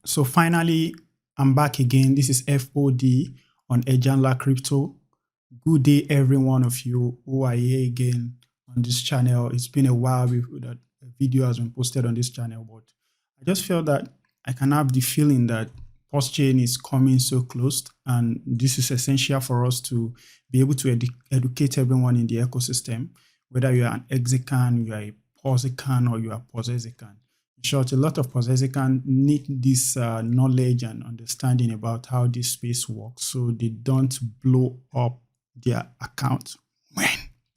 So finally, I'm back again. This is FOD on Ejala Crypto. Good day, every one of you who are here again on this channel. It's been a while that a video has been posted on this channel, but I just felt that I can have the feeling that PulseChain is coming so close, and this is essential for us to be able to educate everyone in the ecosystem, whether you are an Execan, you are a PulseChain, or you are PulseChain. In short, a lot of PulseChain need this knowledge and understanding about how this space works, so they don't blow up their account when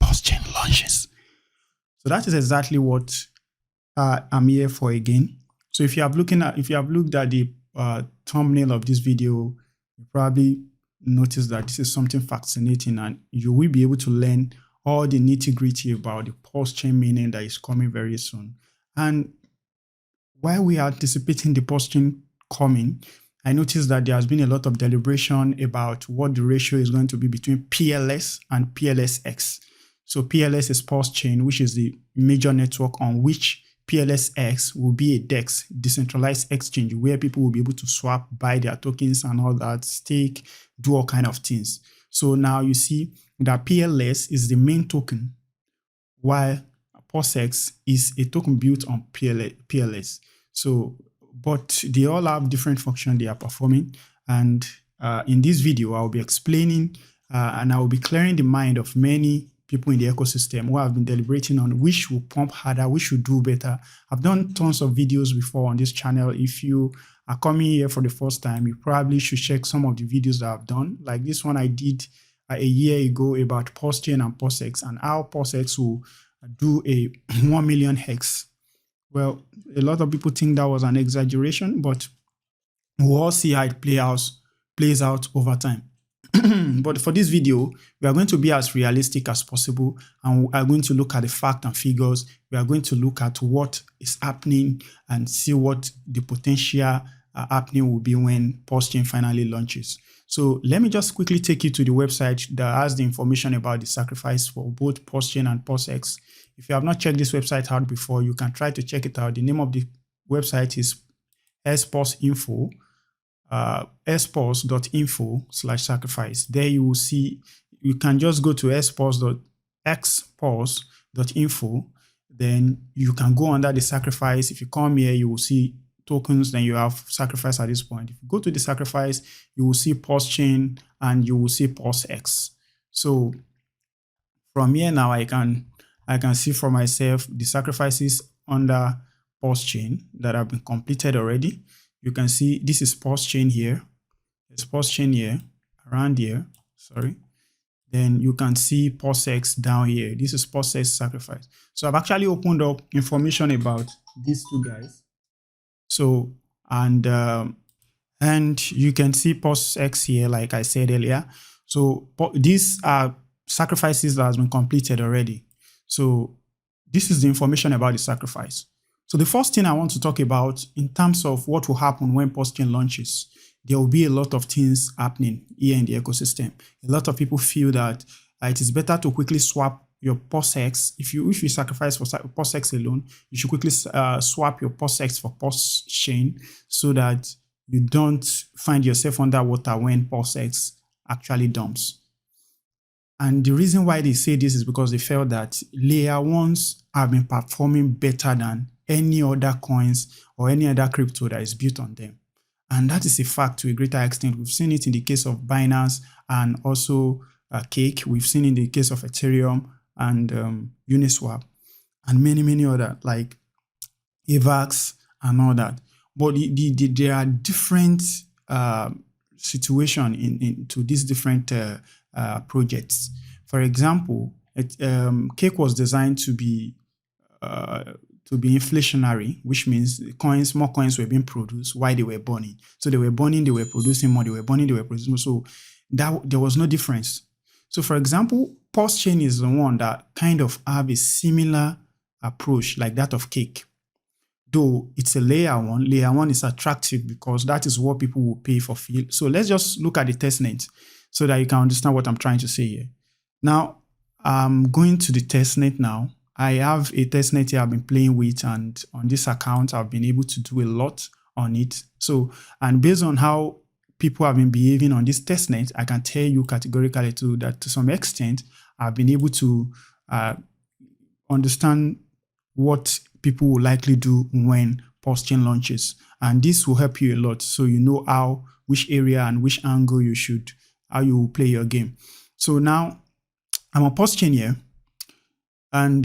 PulseChain launches. So that is exactly what I'm here for again. So if you have looked at the thumbnail of this video, you probably notice that this is something fascinating, and you will be able to learn all the nitty-gritty about the PulseChain mainnet that is coming very soon. And while we are anticipating the PulseChain coming, I noticed that there has been a lot of deliberation about what the ratio is going to be between PLS and PLSX. So PLS is PulseChain, which is the major network on which plsx will be a DEX, decentralized exchange, where people will be able to swap, buy their tokens and all that, stake, do all kind of things. So now you see that PLS is the main token, while PulseX is a token built on PLS. So, but they all have different functions they are performing. And in this video, I'll be explaining and I will be clearing the mind of many people in the ecosystem who have been deliberating on which will pump harder, which should do better. I've done tons of videos before on this channel. If you are coming here for the first time, you probably should check some of the videos that I've done. Like this one I did a year ago about PulseChain and PulseX, and how PulseX will do a 1 million HEX. Well, a lot of people think that was an exaggeration, but we'll all see how it plays out over time. But for this video, we are going to be as realistic as possible, and we are going to look at the facts and figures. We are going to look at what is happening and see what the potential happening will be when PulseChain finally launches. So let me just quickly take you to the website that has the information about the sacrifice for both PulseChain and PulseX. If you have not checked this website out before, you can try to check it out. The name of the website is spulse.info. spulse.info/sacrifice. There you will see, you can just go to spulse.info. Then you can go under the sacrifice. If you come here, you will see tokens, then you have sacrifice at this point. If you go to the sacrifice, you will see PulseChain and you will see PulseX. So from here now, I can see for myself the sacrifices under PulseChain that have been completed already. You can see this is PulseChain here. There's PulseChain here, around here, sorry. Then you can see PulseX down here. This is PulseX sacrifice. So I've actually opened up information about these two guys. So, and you can see PulseX here, like I said earlier. So these are sacrifices that has been completed already. So this is the information about the sacrifice. So the first thing I want to talk about in terms of what will happen when PulseChain launches, there will be a lot of things happening here in the ecosystem. A lot of people feel that it is better to quickly swap your PulseX. If you sacrifice for PulseX alone, you should quickly swap your PulseX for PulseChain so that you don't find yourself underwater when PulseX actually dumps. And the reason why they say this is because they felt that layer ones have been performing better than any other coins or any other crypto that is built on them. And that is a fact to a greater extent. We've seen it in the case of Binance and also Cake. We've seen it in the case of Ethereum and Uniswap and many other like AVAX and all that. But there are different situations into these different projects. For example, Cake was designed to be inflationary, which means more coins were being produced while they were burning. So they were burning, they were producing more, they were burning, they were producing more. So there was no difference. So for example, PulseChain is the one that kind of have a similar approach like that of Cake. Though it's a layer one is attractive because that is what people will pay for field. So let's just look at the testnet so that you can understand what I'm trying to say here. Now, I'm going to the testnet now. I have a testnet here I've been playing with, and on this account, I've been able to do a lot on it. So, and based on how people have been behaving on this testnet, I can tell you categorically too that to some extent, I've been able to understand what people will likely do when PULSECHAIN launches. And this will help you a lot. So you know which area and which angle how you will play your game. So now I'm on PULSECHAIN here. And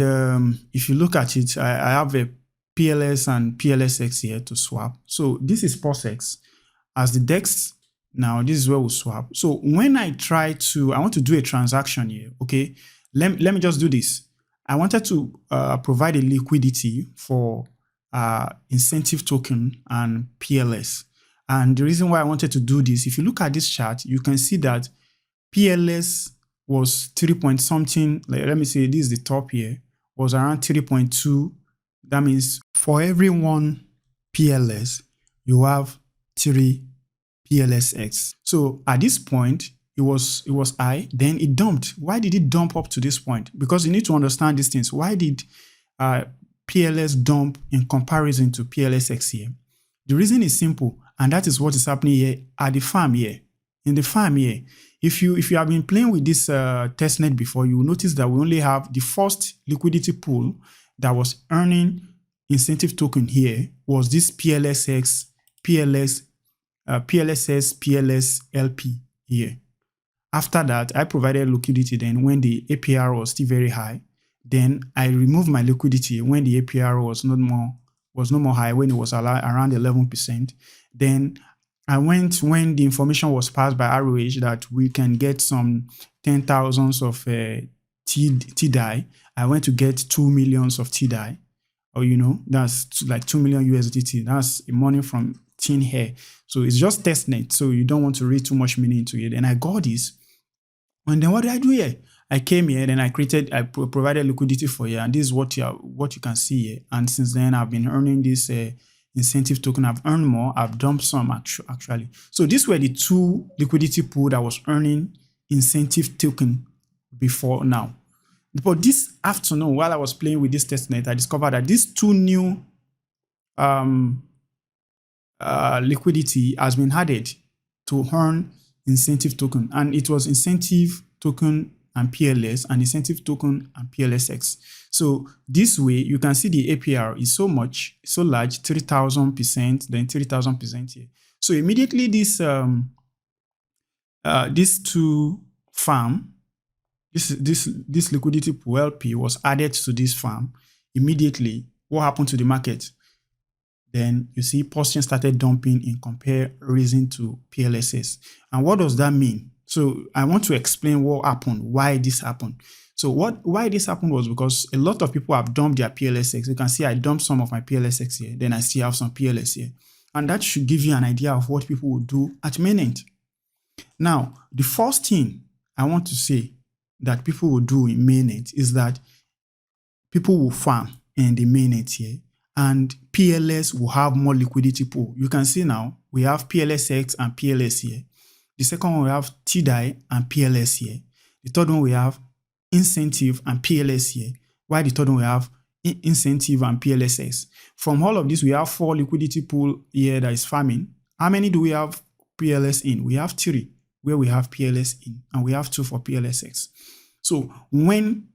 if you look at it, I have a PLS and plsx here to swap. So this is PULSEX. As the DEX, now this is where we'll swap. So when I want to do a transaction here, okay, let me just do this. I wanted to provide a liquidity for incentive token and PLS. And the reason why I wanted to do this, if you look at this chart, you can see that PLS was 3 point something, like, let me say this is the top here, was around 3.2. That means for every one PLS, you have 3 plsx. So at this point, it was high, then it dumped. Why did it dump up to this point? Because you need to understand these things. Why did PLS dump in comparison to plsx here? The reason is simple, and that is what is happening here at the farm here. In the farm here, if you have been playing with this testnet before, you will notice that we only have the first liquidity pool that was earning incentive token here was this PLSX, PLS, PLSS, PLS, LP here. After that, I provided liquidity then when the APR was still very high. Then I removed my liquidity when the APR was no more high, when it was around 11%. Then I went when the information was passed by ROH that we can get some 10,000s of TDI. I went to get 2 millions of TDI, or that's like 2 million USDT. That's money from thin hair. So it's just testnet. So you don't want to read too much meaning into it. And I got this. And then what did I do here? I came here, then I provided liquidity for you, and this is what you can see here. And since then, I've been earning this incentive token. I've earned more. I've dumped some actually. So these were the two liquidity pool that was earning incentive token before now. But this afternoon, while I was playing with this testnet, I discovered that these two new liquidity has been added to earn incentive token, and it was incentive token and PLS and incentive token and PLSX. So this way you can see the APR is so large, 3,000%, then 3,000% here. So immediately this these two farm, this liquidity pool LP was added to this farm. Immediately, what happened to the market? Then you see PULSECHAIN started dumping in comparison to PLSS. And what does that mean? So I want to explain what happened, why this happened. So why this happened was because a lot of people have dumped their PLSX. You can see I dumped some of my PLSX here. Then I still have some PLS here. And that should give you an idea of what people will do at mainnet. Now, the first thing I want to say that people will do in mainnet is that people will farm in the mainnet here, and PLS will have more liquidity pool. You can see now we have PLSX and PLS here. The second one we have TDI and PLS here. The third one we have incentive and PLS here. While the third one we have incentive and PLSX. From all of this, we have 4 liquidity pool here that is farming. How many do we have PLS in? We have 3 where we have PLS in, and we have 2 for PLSX. So when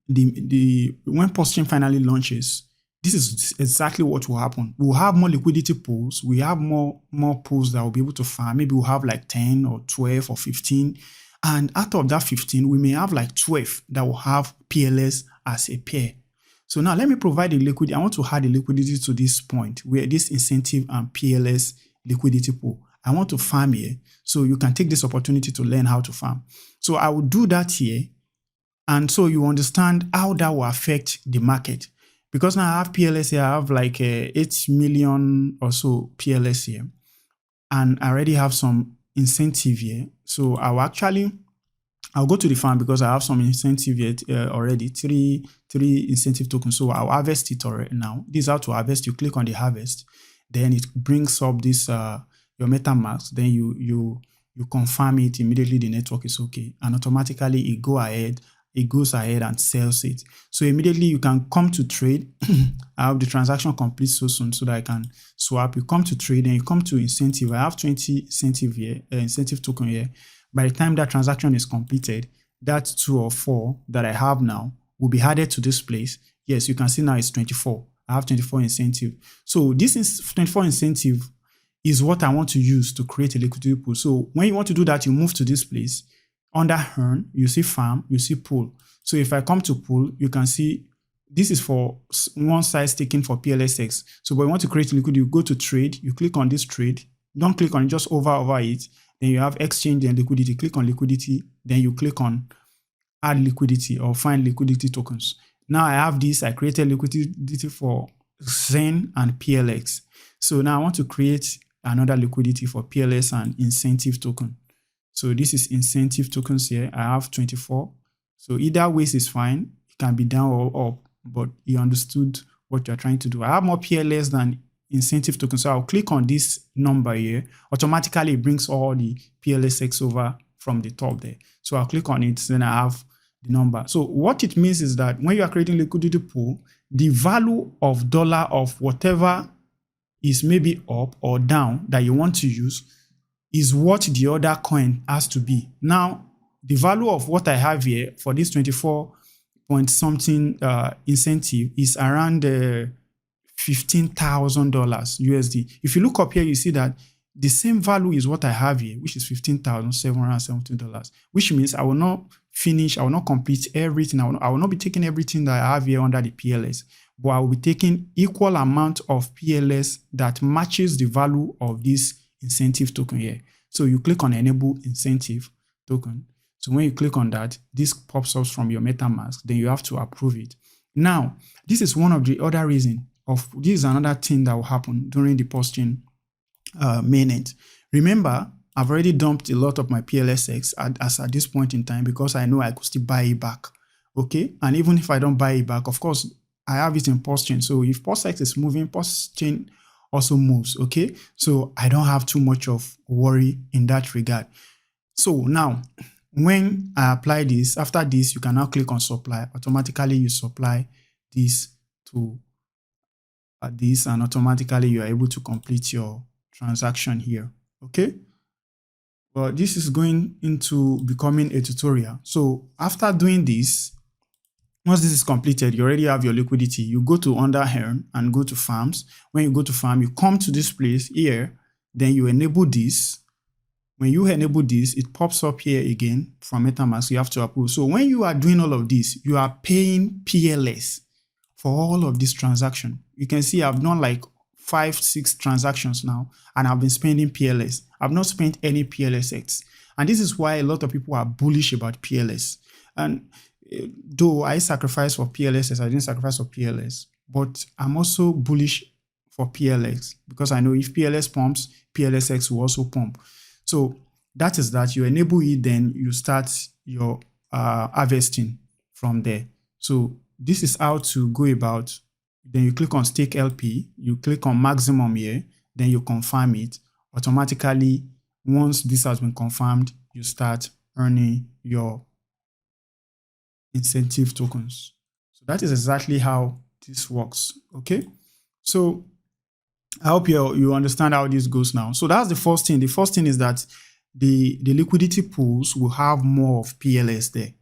when PULSECHAIN finally launches, this is exactly what will happen. We'll have more liquidity pools. We have more pools that will be able to farm. Maybe we'll have like 10 or 12 or 15. And out of that 15, we may have like 12 that will have PLS as a pair. So now let me provide the liquidity. I want to add the liquidity to this point where this incentive and PLS liquidity pool. I want to farm here. So you can take this opportunity to learn how to farm. So I will do that here. And so you understand how that will affect the market. Because now I have PLS here, I have like 8 million or so PLS here. And I already have some incentive here. So I'll go to the farm because I have some incentive here already, three incentive tokens. So I'll harvest it already now. This is how to harvest. You click on the harvest. Then it brings up this, your MetaMask. Then you confirm it immediately. The network is okay. And automatically it go ahead it goes ahead and sells it. So immediately you can come to trade. I have the transaction complete so soon so that I can swap. You come to trade and you come to incentive. I have 20 incentive here, incentive token here. By the time that transaction is completed, that 2 or 4 that I have now will be added to this place. Yes, you can see now it's 24. I have 24 incentive. So this is 24 incentive is what I want to use to create a liquidity pool. So when you want to do that, you move to this place. Under earn, you see farm, you see pool. So if I come to pool, you can see this is for one size taken for PLSX. So when you want to create liquidity, you go to trade, you click on this trade. Don't click on it, just over it. Then you have exchange and liquidity. Click on liquidity. Then you click on add liquidity or find liquidity tokens. Now I have this. I created liquidity for Zen and PLX. So now I want to create another liquidity for PLS and incentive token. So this is incentive tokens here. I have 24. So either ways is fine. It can be down or up, but you understood what you're trying to do. I have more PLS than incentive tokens. So I'll click on this number here. Automatically it brings all the PLSX over from the top there. So I'll click on it. Then I have the number. So what it means is that when you are creating liquidity pool, the value of dollar of whatever is maybe up or down that you want to use is what the other coin has to be. Now, the value of what I have here for this 24 point something incentive is around $15,000 USD. If you look up here, you see that the same value is what I have here, which is $15,717, which means I will not finish, I will not complete everything. I will not be taking everything that I have here under the PLS, but I will be taking equal amount of PLS that matches the value of this incentive token here. So you click on enable incentive token. So when you click on that, this pops up from your MetaMask. Then you have to approve it. Now, this is one of the other reasons this is another thing that will happen during the PulseChain mainnet. Remember, I've already dumped a lot of my PLSX at this point in time because I know I could still buy it back. Okay, and even if I don't buy it back, of course, I have it in PulseChain. So if PulseX is moving, PulseChain also moves. Okay, so I don't have too much of worry in that regard. So now, when I apply this, after this, you can now click on supply. Automatically, you supply this to this, and automatically you are able to complete your transaction here. Okay. Well, this is going into becoming a tutorial. So after doing this, once this is completed, you already have your liquidity. You go to under earn and go to farms. When you go to farm, you come to this place here, then you enable this. When you enable this, it pops up here again from MetaMask. You have to approve. So when you are doing all of this, you are paying PLS for all of this transaction. You can see I've done like 5-6 transactions now, and I've been spending PLS. I've not spent any PLSX. And this is why a lot of people are bullish about PLS. And though I sacrifice for PLS, I didn't sacrifice for PLS, but I'm also bullish for PLX because I know if PLS pumps, PLSX will also pump. So that is that. You enable it, then you start your harvesting from there. So this is how to go about. Then you click on stake LP, you click on maximum here, then you confirm it. Automatically, once this has been confirmed, you start earning your incentive tokens. So that is exactly how this works. Okay. So I hope you understand how this goes now. So that's the first thing. The first thing is that the liquidity pools will have more of PLS there.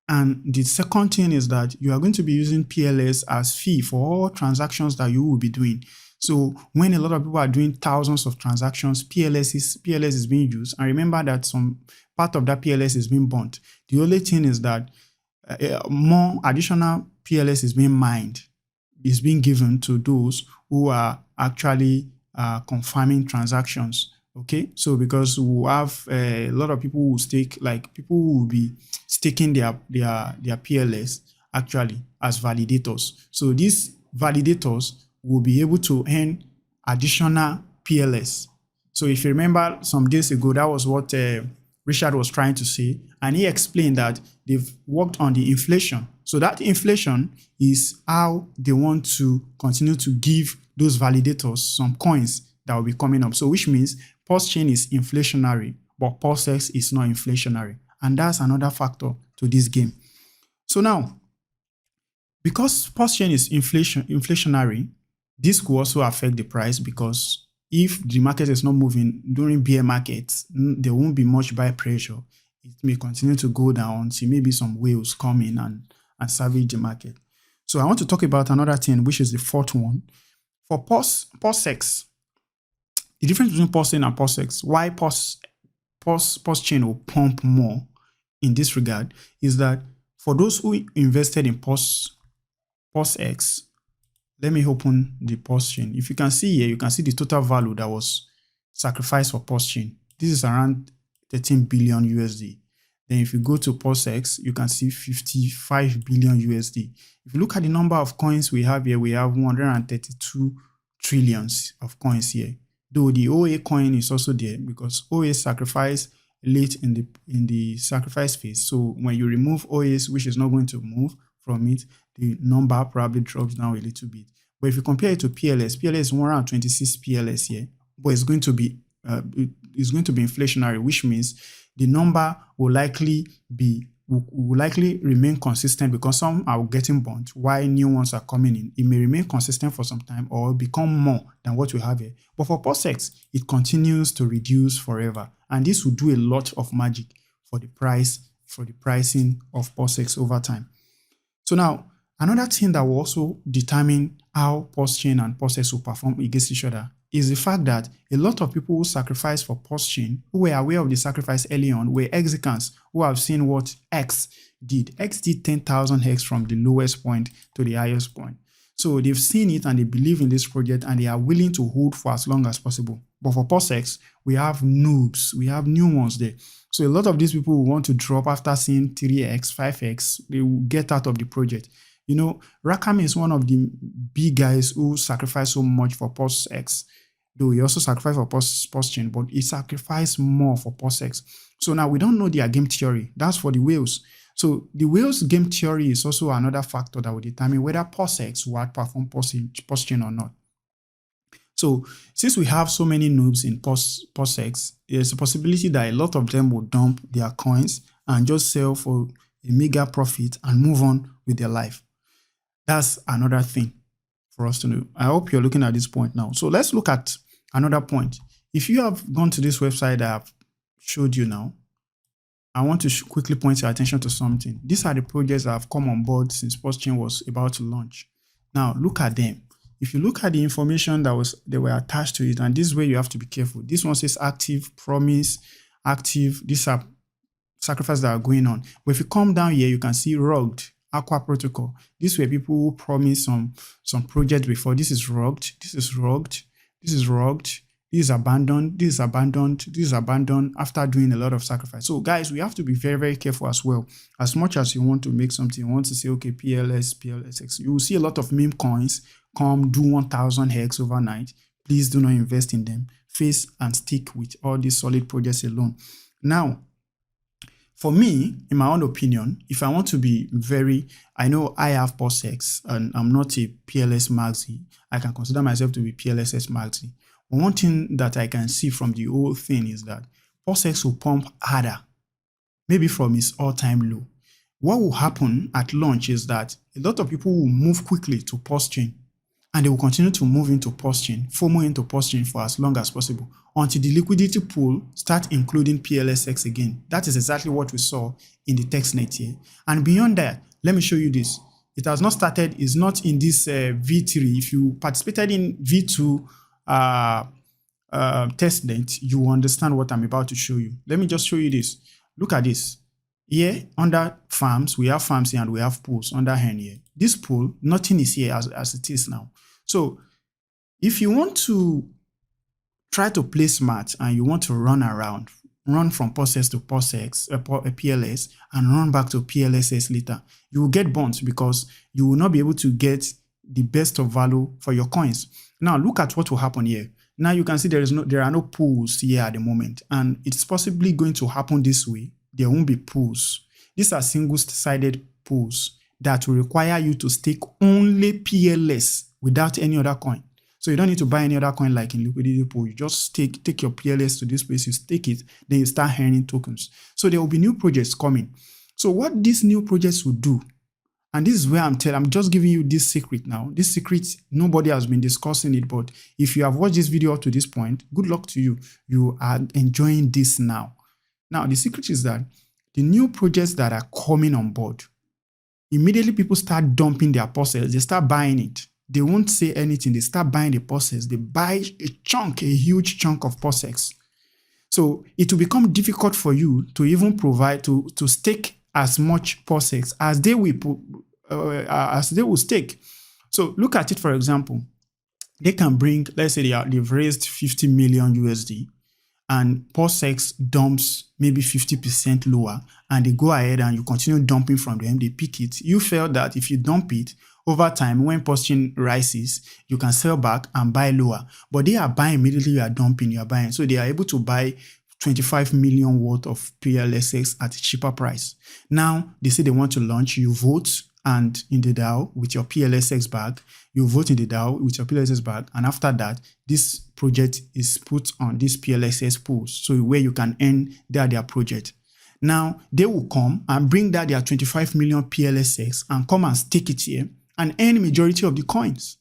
And the second thing is that you are going to be using PLS as fee for all transactions that you will be doing. So when a lot of people are doing thousands of transactions, PLS is being used. And remember that some part of that PLS is being burnt. The only thing is that more additional PLS is being mined, is being given to those who are actually confirming transactions. Okay, so because we have a lot of people who stake, like people who will be staking their PLS actually as validators. So these validators will be able to earn additional PLS. So if you remember some days ago, that was what Richard was trying to say, and he explained that they've worked on the inflation. So that inflation is how they want to continue to give those validators some coins that will be coming up. So which means PulseChain is inflationary, but PulseX is not inflationary. And that's another factor to this game. So now, because PULSECHAIN is inflationary, this could also affect the price, because if the market is not moving during bear markets, there won't be much buy pressure. It may continue to go down until maybe some whales come in and salvage the market. So I want to talk about another thing, which is the fourth one. For PULSEX, the difference between PULSECHAIN and PULSEX, why PULSECHAIN will pump more in this regard, is that for those who invested in PULSEX, let me open the PULSECHAIN. If you can see here, you can see the total value that was sacrificed for PULSECHAIN. This is around 13 billion USD. Then if you go to PULSEX, you can see 55 billion USD. If you look at the number of coins we have here, we have 132 trillions of coins here. Though the OA coin is also there, because OA sacrifice late in the sacrifice phase. So when you remove OAs, which is not going to move from it, the number probably drops down a little bit. But if you compare it to PLS, PLS is 126 PLS here, but it's going to be inflationary, which means the number will likely remain consistent, because some are getting burnt while new ones are coming in. It may remain consistent for some time or become more than what we have here. But for PULSEX, it continues to reduce forever, and this will do a lot of magic for the pricing of PULSEX over time. So now, another thing that will also determine how PULSECHAIN and PULSEX will perform against each other is the fact that a lot of people who sacrifice for PULSECHAIN, who were aware of the sacrifice early on, were hexicans who have seen what HEX did. HEX did 10,000 HEX from the lowest point to the highest point. So they've seen it and they believe in this project, and they are willing to hold for as long as possible. But for PULSEX, we have noobs, we have new ones there. So a lot of these people will want to drop after seeing 3x, 5x, they will get out of the project. You know, Rakam is one of the big guys who sacrificed so much for PULSEX. Though he also sacrificed for PULSECHAIN, but he sacrificed more for PULSEX. So now we don't know their game theory. That's for the whales. So the whales game theory is also another factor that will determine whether PULSEX will outperform PULSECHAIN or not. So since we have so many noobs in PULSEX, there's a possibility that a lot of them will dump their coins and just sell for a mega profit and move on with their life. That's another thing for us to know. I hope you're looking at this point now. So let's look at another point. If you have gone to this website that I've showed you now, I want to quickly point your attention to something. These are the projects that have come on board since PULSECHAIN was about to launch. Now look at them. If you look at the information they were attached to it, and this is where you have to be careful. This one says active, promise, active. These are sacrifices that are going on. But if you come down here, you can see rugged, Aqua Protocol. These were people who promised some project before. This is rugged, this is rugged, this is rugged, this is abandoned, this is abandoned, this is abandoned after doing a lot of sacrifice. So guys, we have to be very, very careful as well. As much as you want to make something, you want to say, okay, PLS, plsx, you will see a lot of meme coins come do 1,000 HEX overnight. Please do not invest in them. Face and stick with all these solid projects alone. Now, for me, in my own opinion, if I want to be I know I have PULSEX and I'm not a PLS maxi. I can consider myself to be PLSS maxi. But one thing that I can see from the whole thing is that PULSEX will pump harder, maybe from its all-time low. What will happen at launch is that a lot of people will move quickly to PULSECHAIN, and they will continue to move into PULSECHAIN, FOMO into PULSECHAIN for as long as possible, until the liquidity pool start including PLSX again. That is exactly what we saw in the testnet here. And beyond that, let me show you this. It has not started, it's not in this V3. If you participated in V2 testnet, you will understand what I'm about to show you. Let me just show you this. Look at this. Here, under farms, we have farms here and we have pools under hen here. This pool, nothing is here as it is now. So if you want to try to play smart and you want to run from PULSEX to PULSEX, PLS, and run back to PLSS later, you will get burnt because you will not be able to get the best of value for your coins. Now look at what will happen here. Now you can see there are no pools here at the moment, and it's possibly going to happen this way. There won't be pools. These are single-sided pools that will require you to stake only PLS without any other coin. So you don't need to buy any other coin like in Liquidity pool. You just take your PLS to this place, you stake it, then you start earning tokens. So there will be new projects coming. So what these new projects will do And this is where I'm just giving you this secret now. This secret, nobody has been discussing it, but if you have watched this video up to this point, good luck to you. You are enjoying this now. Now, the secret is that the new projects that are coming on board, immediately people start dumping their PULSEX. They start buying it. They won't say anything. They start buying the PULSEX. They buy a huge chunk of PULSEX. So it will become difficult for you to even provide, to stake as much PULSEX as they will stake. So look at it, for example. They can bring, let's say they've raised 50 million USD and PULSEX dumps maybe 50% lower, and they go ahead and you continue dumping from them, they pick it. You felt that if you dump it, over time, when PULSECHAIN rises, you can sell back and buy lower. But they are buying immediately, you are dumping, you are buying. So they are able to buy 25 million worth of plsx at a cheaper price. Now, they say they want to launch, you vote and in the DAO with your plsx bag, you vote in the DAO with your plsx bag, and after that, this project is put on this plsx pools, so where you can earn their project. Now, they will come and bring that their 25 million plsx and come and stake it here and earn majority of the coins.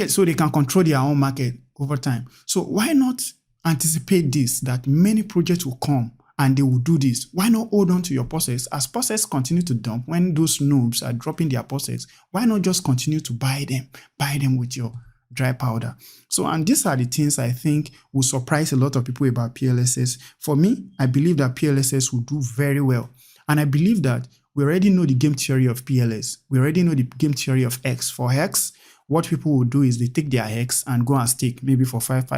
So they can control their own market over time. So why not anticipate this, that many projects will come and they will do this? Why not hold on to your PULSEX? As PULSEX continue to dump, when those noobs are dropping their PULSEX, why not just continue to buy them with your dry powder? So, and these are the things I think will surprise a lot of people about PLSs. For me, I believe that PLSs will do very well. And I believe that we already know the game theory of PLS. We already know the game theory of HEX. For HEX, what people will do is they take their HEX and go and stake maybe for 5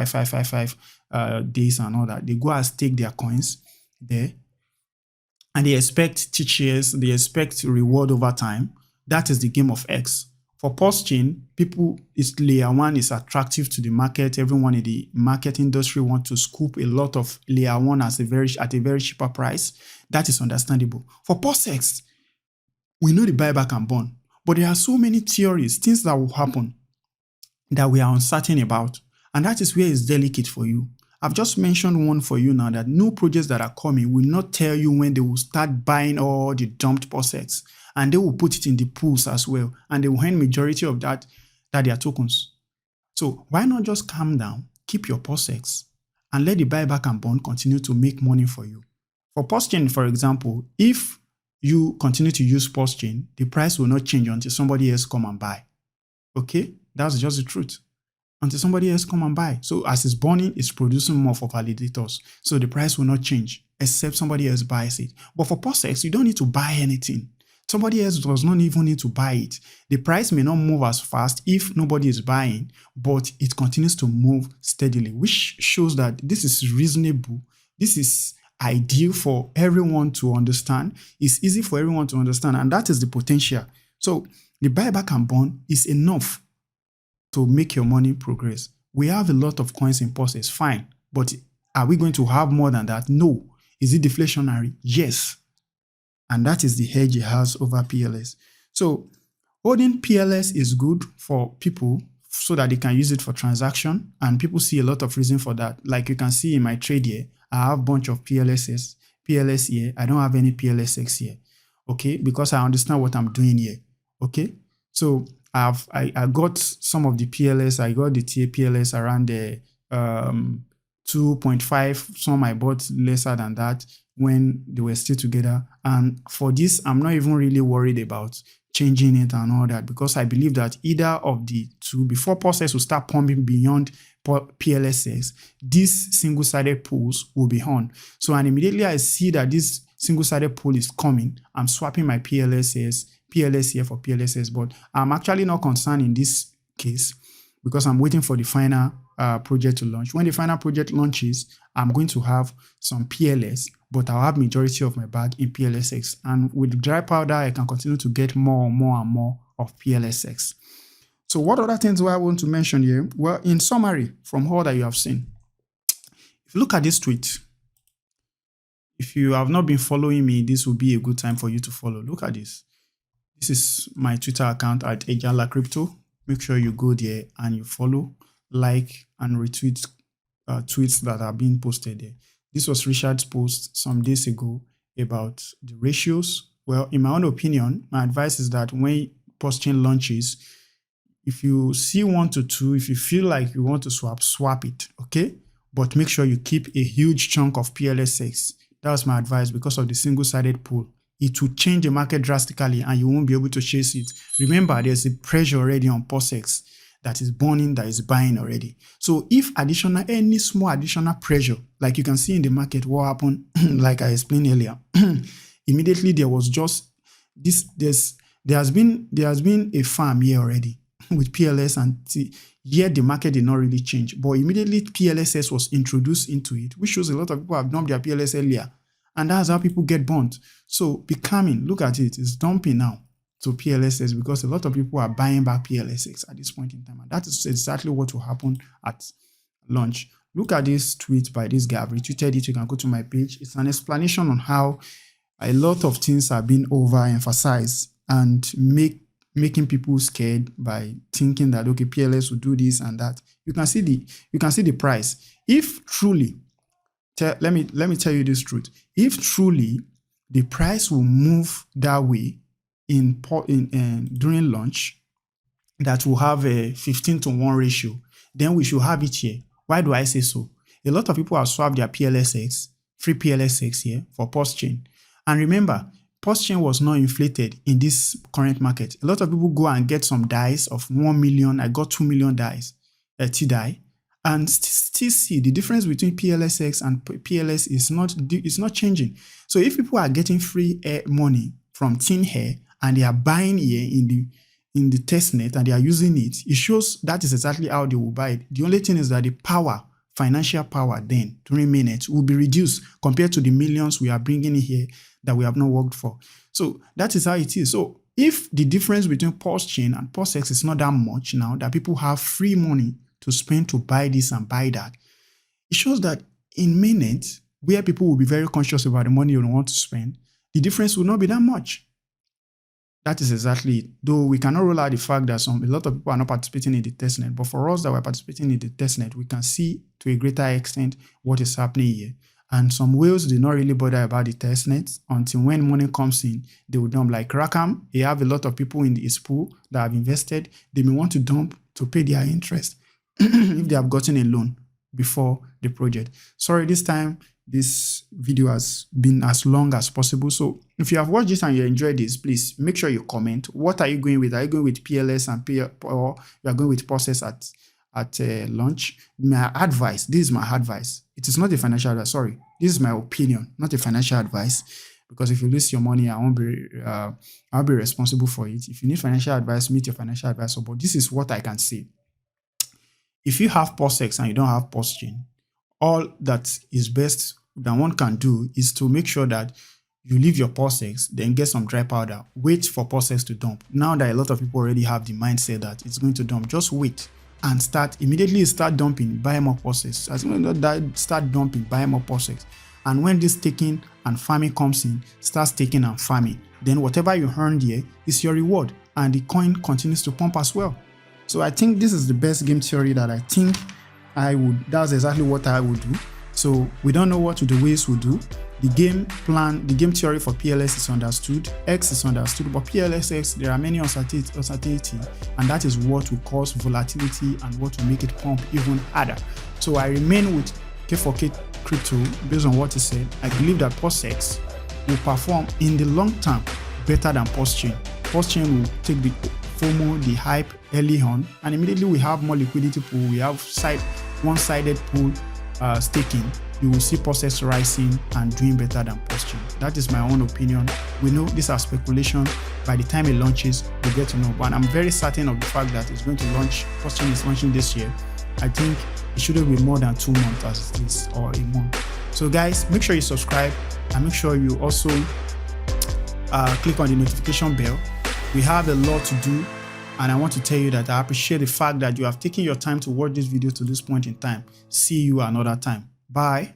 days and all that. They go and stake their coins there, and they expect TCS, they expect reward over time. That is the game of HEX. For PULSECHAIN, people, it's layer 1 is attractive to the market. Everyone in the market industry wants to scoop a lot of layer 1 at a very cheaper price. That is understandable. For PULSEX, we know the buyback and burn, but there are so many theories, things that will happen that we are uncertain about, and that is where it's delicate for you. I've just mentioned one for you now, that new projects that are coming will not tell you when they will start buying all the dumped PULSEX, and they will put it in the pools as well, and they will earn majority of that their tokens. So why not just calm down, keep your PULSEX, and let the buyback and burn continue to make money for you? For PULSECHAIN, for example, if you continue to use PULSECHAIN, the price will not change until somebody else come and buy. Okay, that's just the truth. Until somebody else come and buy. So as it's burning, it's producing more for validators. So the price will not change except somebody else buys it. But for PULSEX, you don't need to buy anything. Somebody else does not even need to buy it. The price may not move as fast if nobody is buying, but it continues to move steadily, which shows that this is reasonable. This is ideal for everyone to understand. It's easy for everyone to understand, and that is the potential. So the buyback and burn is enough to make your money progress. We have a lot of coins in PULSEX, fine, but are we going to have more than that? No. Is it deflationary? Yes. And that is the hedge it has over PLS. So holding PLS is good for people so that they can use it for transaction, and people see a lot of reason for that. Like you can see in my trade here, I have a bunch of PLS here. I don't have any PLSX here, okay, because I understand what I'm doing here, okay? So I got some of the PLS. I got the TA PLS around the 2.5. Some I bought lesser than that when they were still together. And for this, I'm not even really worried about changing it and all that, because I believe that either of the two, before PULSEX will start pumping beyond PLSX, these single-sided pools will be on. So, and immediately I see that this single-sided pool is coming, I'm swapping my PLS here for PLSS, but I'm actually not concerned in this case because I'm waiting for the final project to launch. When the final project launches, I'm going to have some PLS, but I'll have majority of my bag in PLSX. And with dry powder, I can continue to get more and more of PLSX. So what other things do I want to mention here? Well, in summary, from all that you have seen, if you look at this tweet, if you have not been following me, this will be a good time for you to follow. Look at this. This is my Twitter account at Ejala Crypto. Make sure you go there and you follow, like, and retweet tweets that are being posted there. This was Richard's post some days ago about the ratios Well, in my own opinion, my advice is that when PULSECHAIN launches, if you see 1 to 2, if you feel like you want to swap it, okay? But make sure you keep a huge chunk of PLSX. That's my advice because of the single-sided pool. It will change the market drastically and you won't be able to chase it. Remember, there's a pressure already on PULSEX that is burning, that is buying already. So if any small additional pressure, like you can see in the market, what happened, like I explained earlier, immediately there was just this, there has been a farm here already with PLS and yet the market did not really change. But immediately PLSS was introduced into it, which shows a lot of people have dumped their PLS earlier. And that's how people get burnt. So be calming. Look at it. It's dumping now to PLSS because a lot of people are buying back PLSX at this point in time. And that is exactly what will happen at launch. Look at this tweet by this guy. I've retweeted it. You can go to my page. It's an explanation on how a lot of things are being overemphasized and making people scared by thinking that, okay, PLS will do this and that. You can see the price. If truly, let me tell you this truth. If truly the price will move that way during launch, that will have a 15-to-1 ratio, then we should have it here. Why do I say so? A lot of people have swapped their PLSX, free PLSX here for PULSECHAIN. And remember, PULSECHAIN was not inflated in this current market. A lot of people go and get some dies of 1 million. I got 2 million dies, T-die. And still see the difference between PLSX and PLS is not changing. So if people are getting free money from thin hair and they are buying here in the testnet and they are using it, it shows that is exactly how they will buy it. The only thing is that the power, financial power then during minutes will be reduced compared to the millions we are bringing in here that we have not worked for. So that is how it is. So if the difference between PULSECHAIN and PULSEX is not that much now, that people have free money to spend to buy this and buy that, it shows that in minutes where people will be very conscious about the money you want to spend, the difference will not be that much. That is exactly it. Though we cannot rule out the fact that a lot of people are not participating in the testnet, but for us that were participating in the testnet, we can see to a greater extent what is happening here. And some whales did not really bother about the testnet until when money comes in, they will dump. Like Rackham, they have a lot of people in his pool that have invested. They may want to dump to pay their interest if they have gotten a loan before the project. Sorry, this time this video has been as long as possible. So if you have watched this and you enjoyed this, please make sure you comment. What are you going with? Are you going with PLS and or you are going with PULSEX at launch? My advice, this is my advice. It is not a financial advice. Sorry, this is my opinion, not a financial advice. Because if you lose your money, I'll be responsible for it. If you need financial advice, meet your financial advisor. But this is what I can say. If you have PULSEX and you don't have PULSECHAIN, all that is best that one can do is to make sure that you leave your PULSEX, then get some dry powder, wait for PULSEX to dump. Now that a lot of people already have the mindset that it's going to dump, just wait and immediately start dumping, buy more PULSEX. As soon as that start dumping, buy more PULSEX. And when this staking and farming comes in, start staking and farming. Then whatever you earned here is your reward and the coin continues to pump as well. So I think this is the best game theory that I think that's exactly what I would do. So we don't know what the whales will do. The game plan, the game theory for PLS is understood, X is understood, but PLSX, there are many uncertainty, and that is what will cause volatility and what will make it pump even harder. So I remain with K4K Crypto based on what he said. I believe that PULSEX will perform in the long term better than PULSECHAIN. PULSECHAIN will take the FOMO, the hype early on, and immediately we have more liquidity pool. We have one-sided pool staking. You will see PULSEX rising and doing better than PULSECHAIN. That is my own opinion. We know these are speculation. By the time it launches, we'll get to know. But I'm very certain of the fact that it's going to launch. PULSECHAIN is launching this year. I think it shouldn't be more than 2 months as it is, or a month. So guys, make sure you subscribe and make sure you also click on the notification bell. We have a lot to do, and I want to tell you that I appreciate the fact that you have taken your time to watch this video to this point in time. See you another time. Bye.